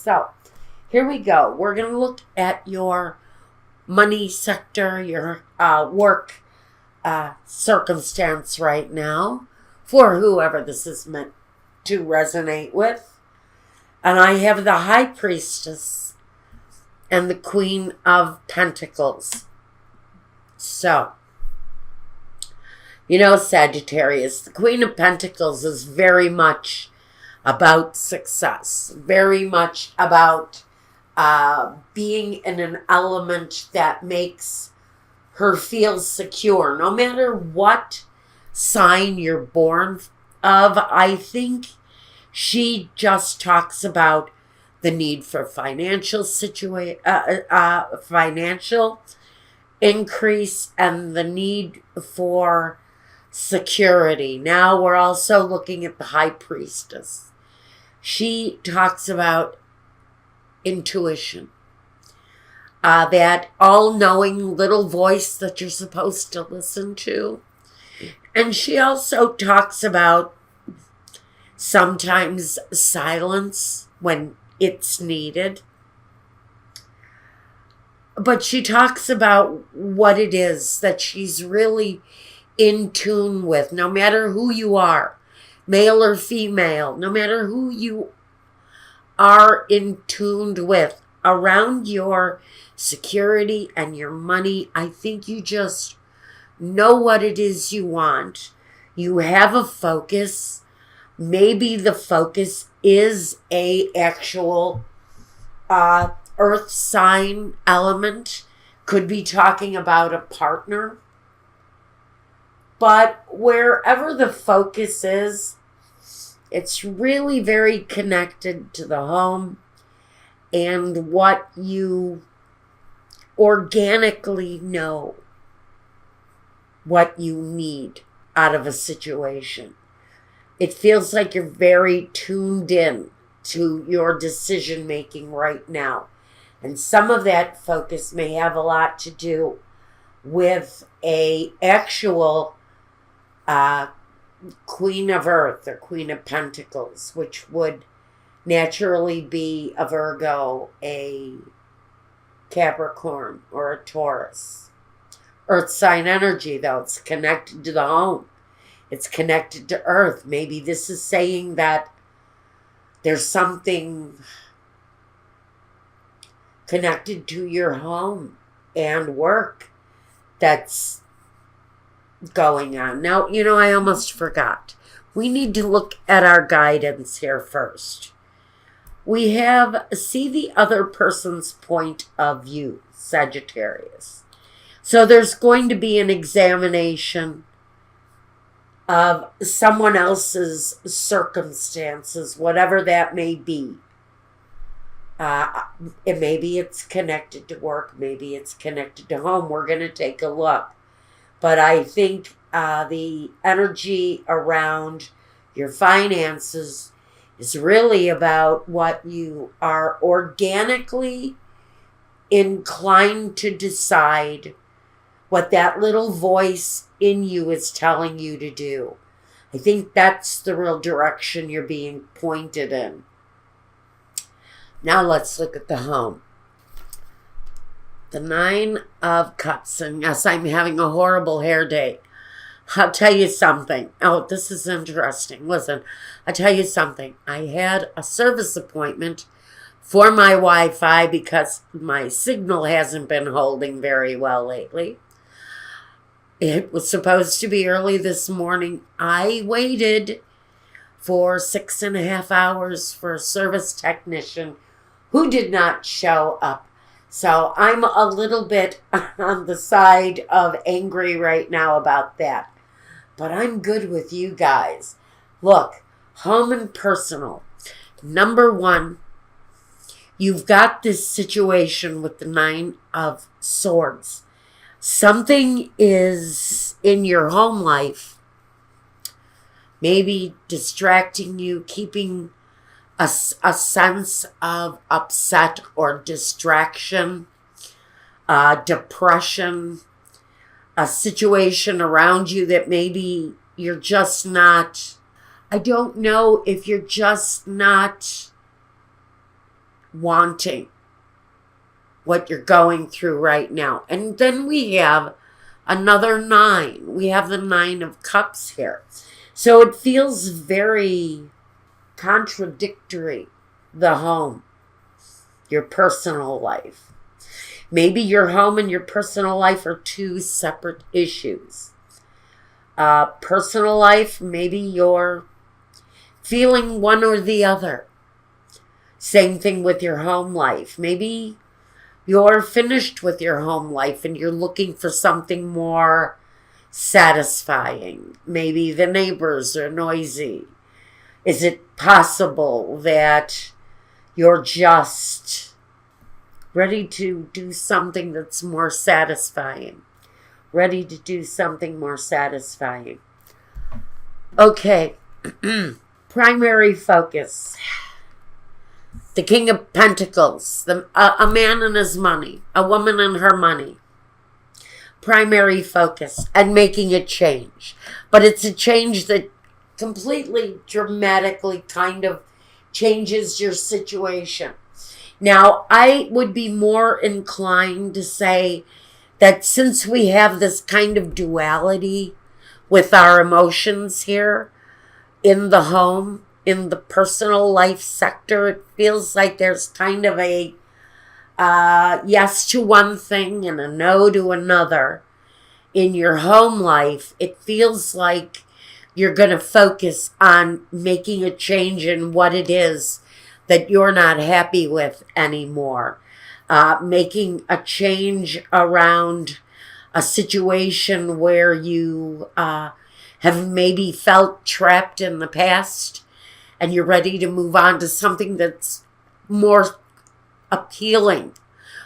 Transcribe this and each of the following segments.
So here we go. We're going to look at your money sector, your work circumstance right now for whoever this is meant to resonate with. And I have the High Priestess and the Queen of Pentacles. So, you know, Sagittarius, the Queen of Pentacles is very much about success, very much about being in an element that makes her feel secure. No matter what sign you're born of, I think she just talks about the need for financial financial increase and the need for security. Now we're also looking at the High Priestess. She talks about intuition, that all-knowing little voice that you're supposed to listen to. And she also talks about sometimes silence when it's needed. But she talks about what it is that she's really in tune with, no matter who you are, male or female, no matter who you are in tuned with around your security and your money. I think you just know what it is you want. You have a focus. Maybe the focus is a actual earth sign element. Could be talking about a partner. But wherever the focus is, it's really very connected to the home and what you organically know what you need out of a situation. It feels like you're very tuned in to your decision making right now. And some of that focus may have a lot to do with a actual Queen of Earth or Queen of Pentacles, which would naturally be a Virgo, a Capricorn, or a Taurus. Earth sign energy, though, it's connected to the home. It's connected to Earth. Maybe this is saying that there's something connected to your home and work that's going on. Now, you know, I almost forgot. We need to look at our guidance here first. We have see the other person's point of view, Sagittarius. So there's going to be an examination of someone else's circumstances, whatever that may be. Maybe it's connected to work. Maybe it's connected to home. We're going to take a look. But I think the energy around your finances is really about what you are organically inclined to decide, what that little voice in you is telling you to do. I think that's the real direction you're being pointed in. Now let's look at the home. The 9 of Cups, and yes, I'm having a horrible hair day. I'll tell you something. Oh, this is interesting. Listen, I'll tell you something. I had a service appointment for my Wi-Fi because my signal hasn't been holding very well lately. It was supposed to be early this morning. I waited for 6.5 hours for a service technician who did not show up. So I'm a little bit on the side of angry right now about that. But I'm good with you guys. Look, home and personal. Number 1, you've got this situation with the 9 of Swords. Something is in your home life, maybe distracting you, keeping a sense of upset or distraction, depression, a situation around you that maybe you're just not, I don't know if you're just not wanting what you're going through right now. And then we have another 9. We have the 9 of Cups here. So it feels very contradictory, the home, your personal life. Maybe your home and your personal life are 2 separate issues. Personal life, maybe you're feeling one or the other. Same thing with your home life. Maybe you're finished with your home life and you're looking for something more satisfying. Maybe the neighbors are noisy. Is it possible that you're just ready to do something that's more satisfying? Ready to do something more satisfying. Okay. Primary focus. The King of Pentacles. A man and his money. A woman and her money. Primary focus. And making a change. But it's a change that completely, dramatically kind of changes your situation. Now, I would be more inclined to say that since we have this kind of duality with our emotions here in the home, in the personal life sector, it feels like there's kind of a yes to one thing and a no to another. In your home life, it feels like you're going to focus on making a change in what it is that you're not happy with anymore. Making a change around a situation where you have maybe felt trapped in the past and you're ready to move on to something that's more appealing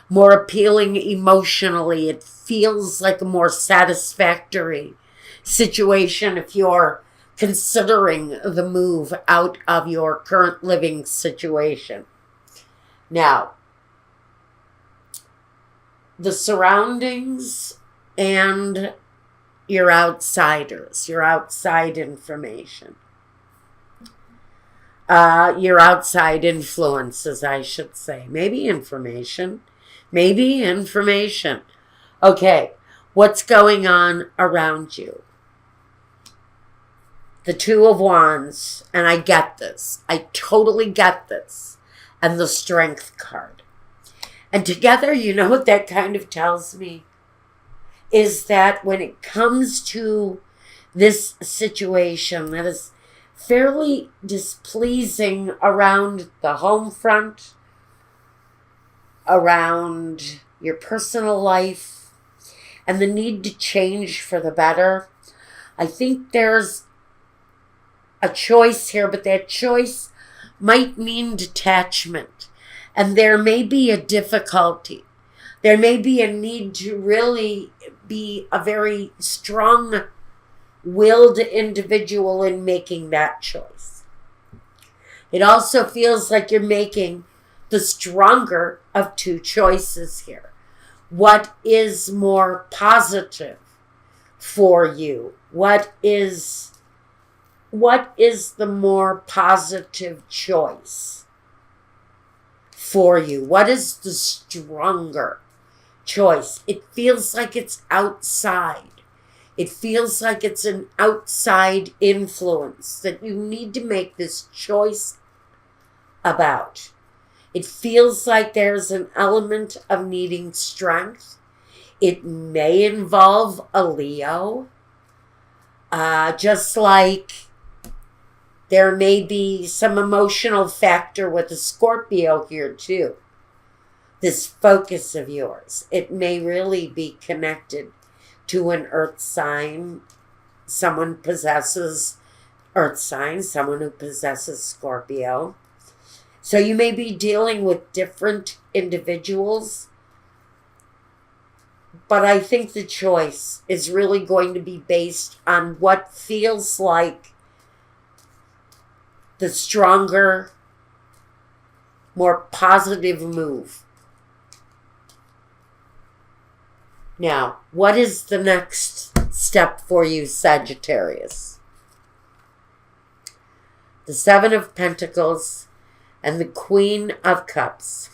emotionally. It feels like a more satisfactory situation if you're considering the move out of your current living situation. Now, the surroundings and your outsiders, your outside information, your outside influences, I should say. Maybe information. Okay, what's going on around you? The 2 of Wands, and I get this. I totally get this. And the Strength card. And together, you know what that kind of tells me? Is that when it comes to this situation that is fairly displeasing around the home front, around your personal life, and the need to change for the better, I think there's a choice here, but that choice might mean detachment. And there may be a difficulty. There may be a need to really be a very strong-willed individual in making that choice. It also feels like you're making the stronger of 2 choices here. What is more positive for you? What is the more positive choice for you? What is the stronger choice? It feels like it's outside. It feels like it's an outside influence that you need to make this choice about. It feels like there's an element of needing strength. It may involve a Leo, just like there may be some emotional factor with a Scorpio here too. This focus of yours, it may really be connected to an earth sign. Someone possesses earth sign, someone who possesses Scorpio. So you may be dealing with different individuals, but I think the choice is really going to be based on what feels like the stronger, more positive move. Now, what is the next step for you, Sagittarius? The 7 of Pentacles and the Queen of Cups.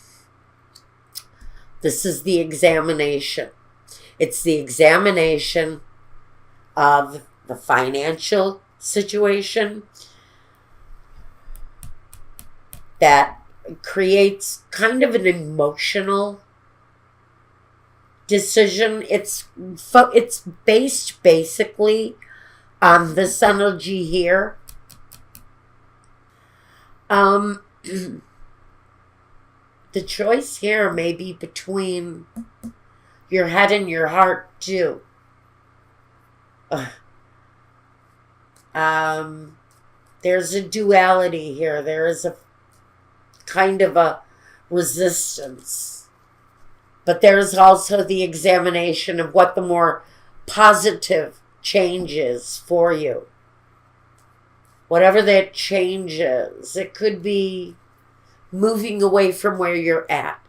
This is the examination. It's the examination of the financial situation that creates kind of an emotional decision. It's based basically on this energy here. The choice here may be between your head and your heart too. There's a duality here. There is a kind of a resistance. But there's also the examination of what the more positive change is for you. Whatever that change is, it could be moving away from where you're at.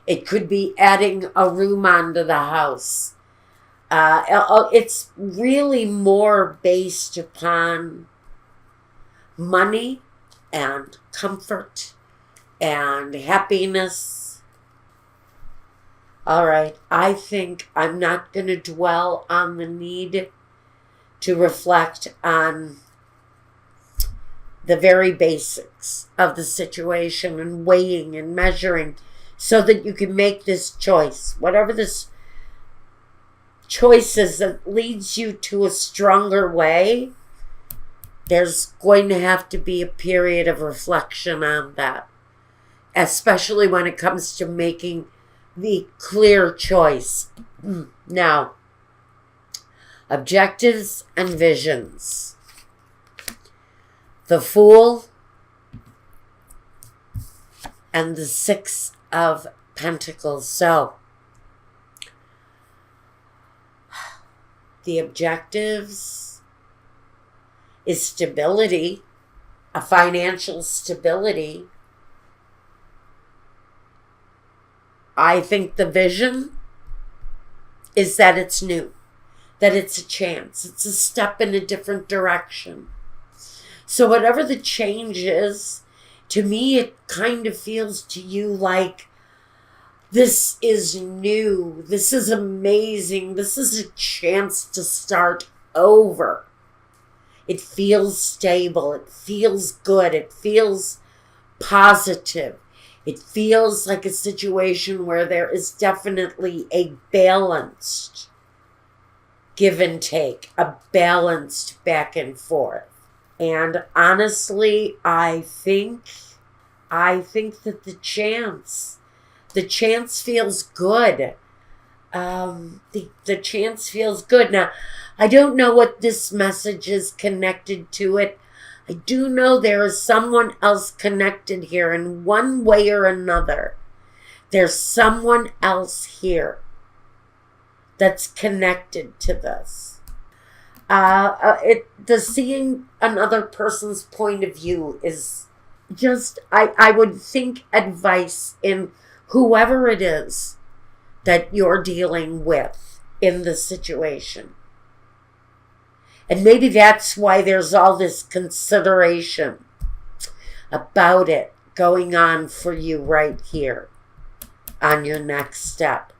It could be adding a room onto the house. It's really more based upon money and comfort and happiness. All right, I think I'm not going to dwell on the need to reflect on the very basics of the situation and weighing and measuring so that you can make this choice. Whatever this choice is that leads you to a stronger way, there's going to have to be a period of reflection on that, especially when it comes to making the clear choice. Now, objectives and visions. The Fool and the Six of Pentacles. So, the objectives is stability, a financial stability. I think the vision is that it's new, that it's a chance, it's a step in a different direction. So whatever the change is, to me it kind of feels to you like this is new, this is amazing, this is a chance to start over. It feels stable, it feels good, it feels positive. It feels like a situation where there is definitely a balanced give and take, a balanced back and forth. And honestly, I think that the chance feels good. The chance feels good. Now, I don't know what this message is connected to it. I do know there is someone else connected here in one way or another. There's someone else here that's connected to this. The seeing another person's point of view is just, I would think advice in whoever it is that you're dealing with in the situation. And maybe that's why there's all this consideration about it going on for you right here on your next step.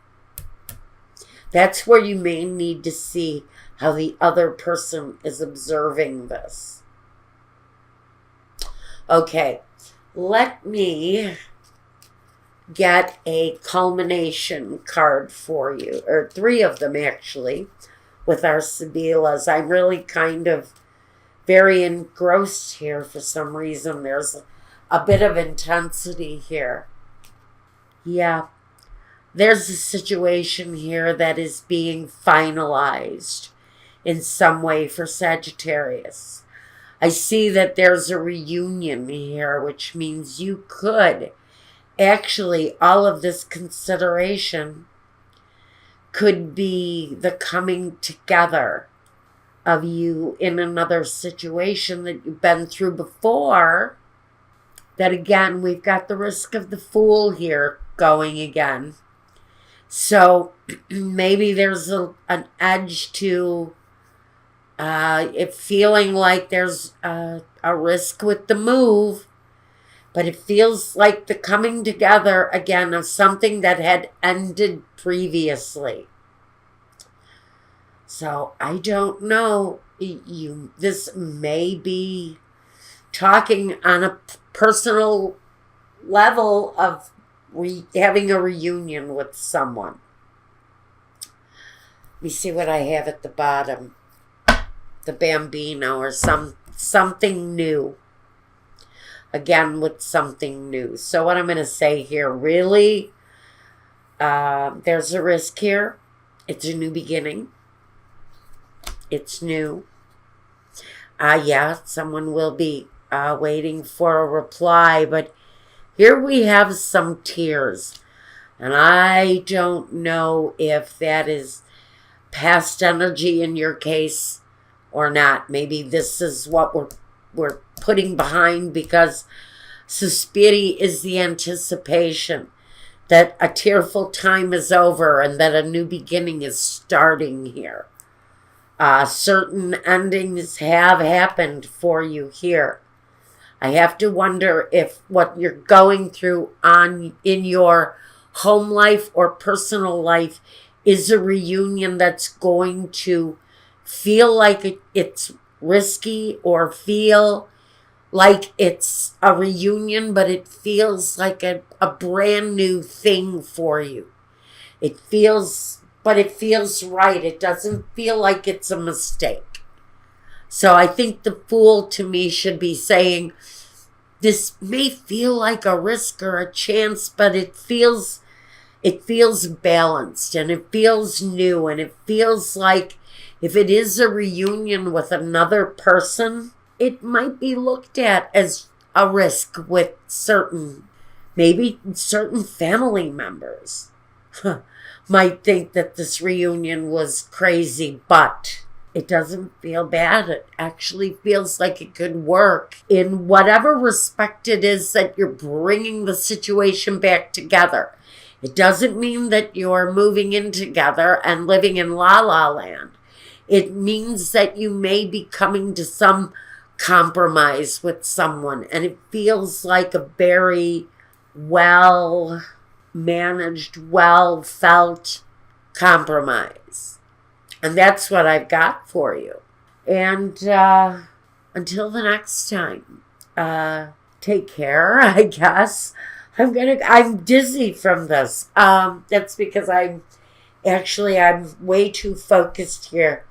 That's where you may need to see how the other person is observing this. Okay, let me get a culmination card for you, or 3 of them actually, with our Sibilas. I'm really kind of very engrossed here for some reason. There's a bit of intensity here. Yeah, there's a situation here that is being finalized in some way for Sagittarius. I see that there's a reunion here, which means you could actually, all of this consideration could be the coming together of you in another situation that you've been through before. That again, we've got the risk of the Fool here going again. So maybe there's an edge to it feeling like there's a risk with the move. But it feels like the coming together again of something that had ended previously. So I don't know. This may be talking on a personal level of having a reunion with someone. Let me see what I have at the bottom. The Bambino or something new. Again, with something new. So what I'm going to say here, really, there's a risk here. It's a new beginning. It's new. Yeah, someone will be waiting for a reply, but here we have some tears. And I don't know if that is past energy in your case or not. Maybe this is what we're putting behind, because Suspiri is the anticipation that a tearful time is over and that a new beginning is starting here. Certain endings have happened for you here. I have to wonder if what you're going through in your home life or personal life is a reunion that's going to feel like it's risky, or feel like it's a reunion, but it feels like a brand new thing for you. It feels right. It doesn't feel like it's a mistake. So I think the Fool to me should be saying, this may feel like a risk or a chance, but it feels balanced, and it feels new, and it feels like if it is a reunion with another person, it might be looked at as a risk with maybe certain family members. Might think that this reunion was crazy, but it doesn't feel bad. It actually feels like it could work in whatever respect it is that you're bringing the situation back together. It doesn't mean that you're moving in together and living in La La Land. It means that you may be coming to some compromise with someone, and it feels like a very well-managed, well-felt compromise. And that's what I've got for you. And until the next time, take care, I guess. I'm dizzy from this. That's because I'm way too focused here